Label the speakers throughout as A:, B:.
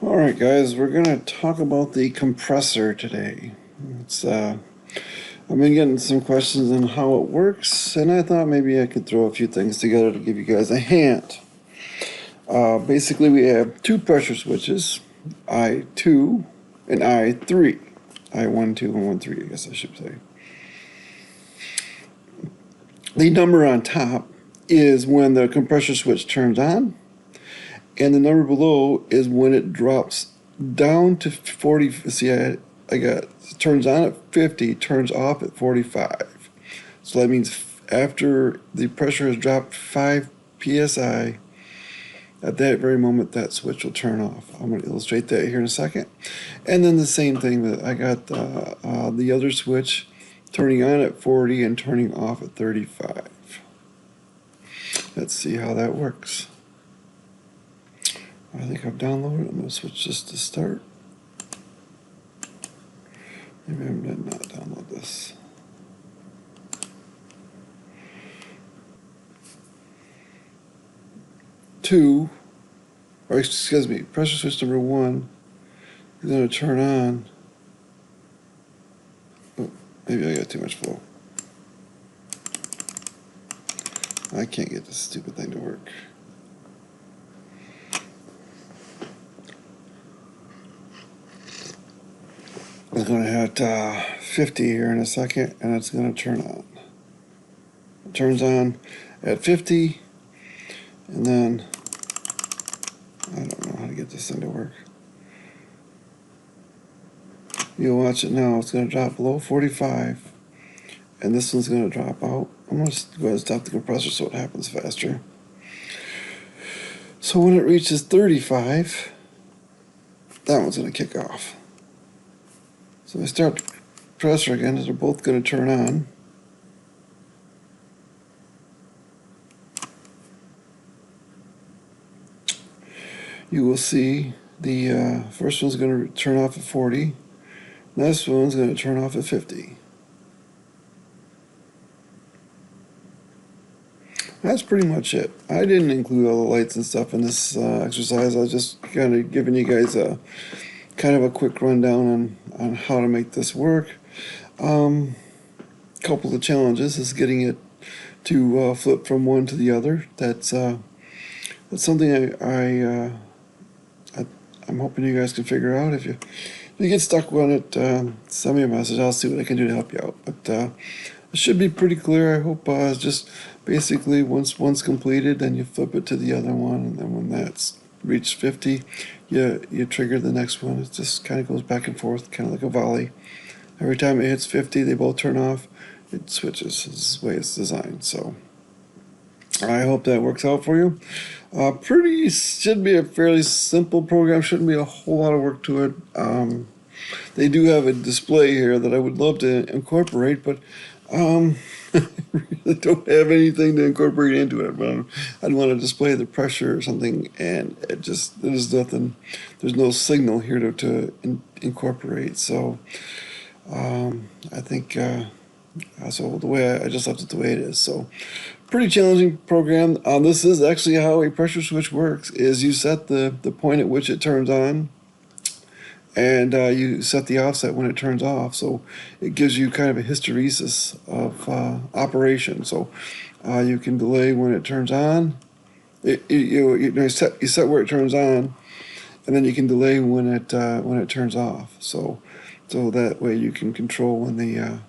A: Alright guys, we're going to talk about the compressor today. I've been getting some questions on how it works, and I thought maybe I could throw a few things together to give you guys a hand. Basically we have two pressure switches, I2 and I3. I1, 2, and 1, 3, I guess I should say. The number on top is when the compressor switch turns on, and the number below is when it drops down to 40. See, I got it turns on at 50, turns off at 45. So that means after the pressure has dropped 5 psi, at that very moment that switch will turn off. I'm going to illustrate that here in a second. And then the same thing that I got the other switch turning on at 40 and turning off at 35. Let's see how that works. I think I've downloaded it. I'm going to switch this to start. Maybe I did not download this. Pressure switch number 1 is going to turn on. Oh, maybe I got too much flow. I can't get this stupid thing to work. It's going to hit 50 here in a second, and it's going to turn on. It turns on at 50, and then I don't know how to get this thing to work. You'll watch it now. It's going to drop below 45, and this one's going to drop out. I'm going to go ahead and stop the compressor so it happens faster. So when it reaches 35, that one's going to kick off. So I start the compressor again, as they're both going to turn on. You will see the first one's going to turn off at 40. This one's going to turn off at 50. That's pretty much it. I didn't include all the lights and stuff in this exercise. I was just kind of giving you guys a kind of a quick rundown on how to make this work. Couple of challenges is getting it to flip from one to the other. That's something I'm hoping you guys can figure out. If you get stuck on it, send me a message. I'll see what I can do to help you out. But it should be pretty clear. I hope it's just basically once one's completed, then you flip it to the other one, and then when that's reached 50, you trigger the next one. It just kind of goes back and forth, kind of like a volley. Every time it hits 50, they both turn off. It switches. This is the way it's designed. So I hope that works out for you. Should be a fairly simple program. Shouldn't be a whole lot of work to it. They do have a display here that I would love to incorporate, but I really don't have anything to incorporate into it. But I'd want to display the pressure or something, and there's nothing. There's no signal here to incorporate. So I think so the way I just left it the way it is. So pretty challenging program. This is actually how a pressure switch works. Is you set the point at which it turns on, and you set the offset when it turns off. So it gives you kind of a hysteresis of operation. So you can delay when it turns on. You set where it turns on, and then you can delay when it turns off. So that way you can control when the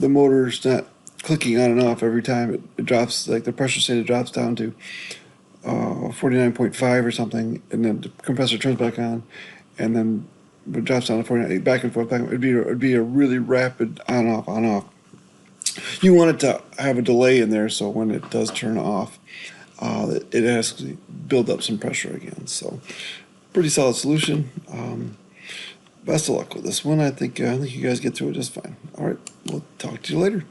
A: motor's not clicking on and off every time it drops, like the pressure state, it drops down to 49.5 or something, and then the compressor turns back on, and then it drops down to 49, back and forth. It'd be a really rapid on off. You want it to have a delay in there, so when it does turn off, it has to build up some pressure again. So pretty solid solution. Best of luck with this one. I think you guys get through it just fine. All right, we'll talk to you later.